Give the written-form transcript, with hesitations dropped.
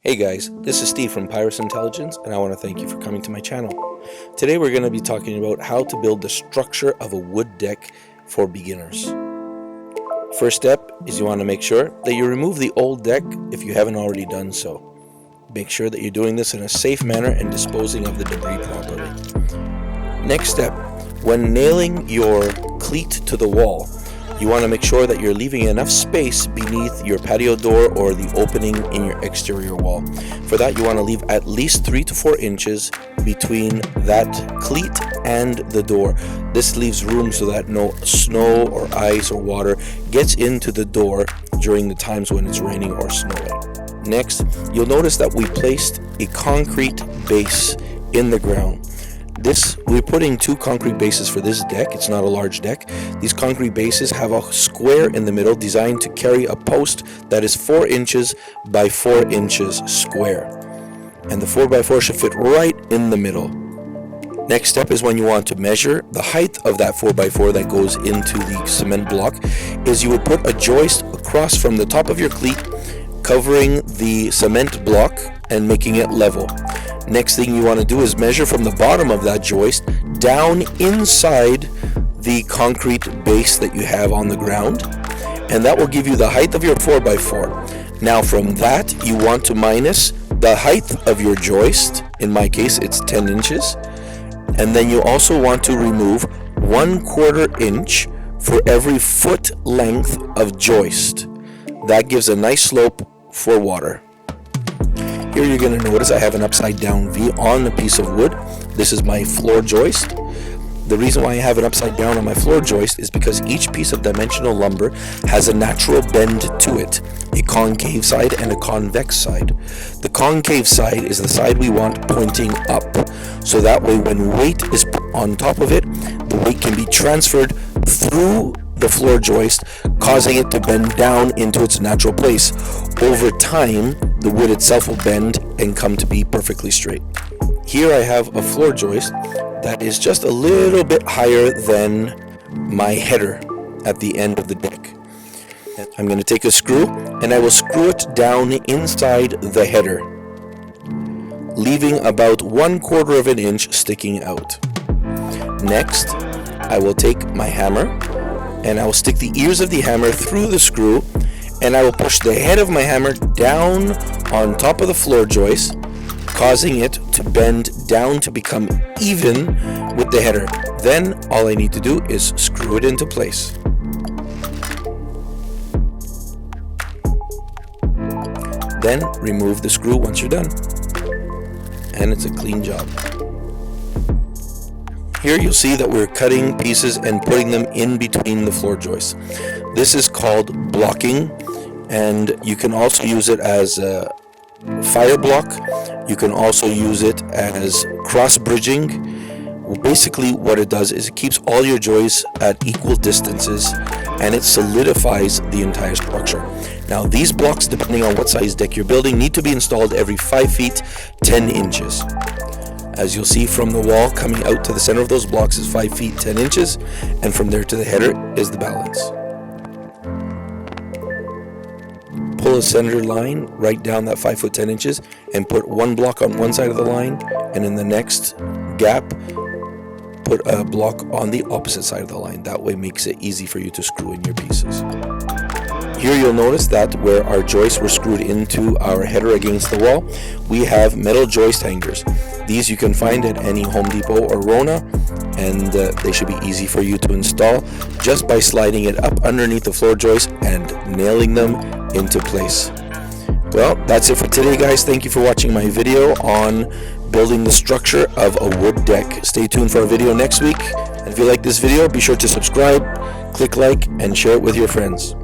Hey guys, this is Steve from Pyrus Intelligence, and I want to thank you for coming to my channel. Today we're going to be talking about how to build the structure of a wood deck for beginners. First step is you want to make sure that you remove the old deck if you haven't already done so. Make sure that you're doing this in a safe manner and disposing of the debris properly. Next step, when nailing your cleat to the wall, you want to make sure that you're leaving enough space beneath your patio door or the opening in your exterior wall. For that, you want to leave at least 3 to 4 inches between that cleat and the door. This leaves room so that no snow or ice or water gets into the door during the times when it's raining or snowing. Next, you'll notice that we placed a concrete base in the ground. We're putting 2 concrete bases for this deck. It's not a large deck. These concrete bases have a square in the middle designed to carry a post that is 4 inches by 4 inches square. And the 4x4 should fit right in the middle. Next step is when you want to measure the height of that 4x4 that goes into the cement block, is you would put a joist across from the top of your cleat, covering the cement block and making it level. Next thing you want to do is measure from the bottom of that joist down inside the concrete base that you have on the ground, and that will give you the height of your 4x4. Now from that, you want to minus the height of your joist. In my case, it's 10 inches. And then you also want to remove 1/4 inch for every foot length of joist. That gives a nice slope for water. Here you're going to notice I have an upside down V on a piece of wood. This is my floor joist. The reason why I have it upside down on my floor joist is because each piece of dimensional lumber has a natural bend to it, a concave side and a convex side. The concave side is the side we want pointing up, so that way when weight is put on top of it, the weight can be transferred through the floor joist, causing it to bend down into its natural place. Over time, the wood itself will bend and come to be perfectly straight. Here I have a floor joist that is just a little bit higher than my header at the end of the deck. I'm going to take a screw and I will screw it down inside the header, leaving about 1/4 of an inch sticking out. Next, I will take my hammer and I will stick the ears of the hammer through the screw, and I will push the head of my hammer down on top of the floor joist, causing it to bend down to become even with the header. Then all I need to do is screw it into place. Then remove the screw once you're done, and it's a clean job. Here you'll see that we're cutting pieces and putting them in between the floor joists. This is called blocking, and you can also use it as a fire block. You can also use it as cross bridging. Basically what it does is it keeps all your joists at equal distances and it solidifies the entire structure. Now these blocks, depending on what size deck you're building, need to be installed every 5 feet 10 inches. As you'll see from the wall, coming out to the center of those blocks is 5 feet 10 inches, and from there to the header is the balance. Pull a center line right down that 5 foot 10 inches and put 1 block on one side of the line, and in the next gap put a block on the opposite side of the line. That way makes it easy for you to screw in your pieces. Here you'll notice that where our joists were screwed into our header against the wall, we have metal joist hangers. These you can find at any Home Depot or Rona, and they should be easy for you to install just by sliding it up underneath the floor joist and nailing them into place. Well, that's it for today, guys. Thank you for watching my video on building the structure of a wood deck. Stay tuned for our video next week. And if you like this video, be sure to subscribe, click like, and share it with your friends.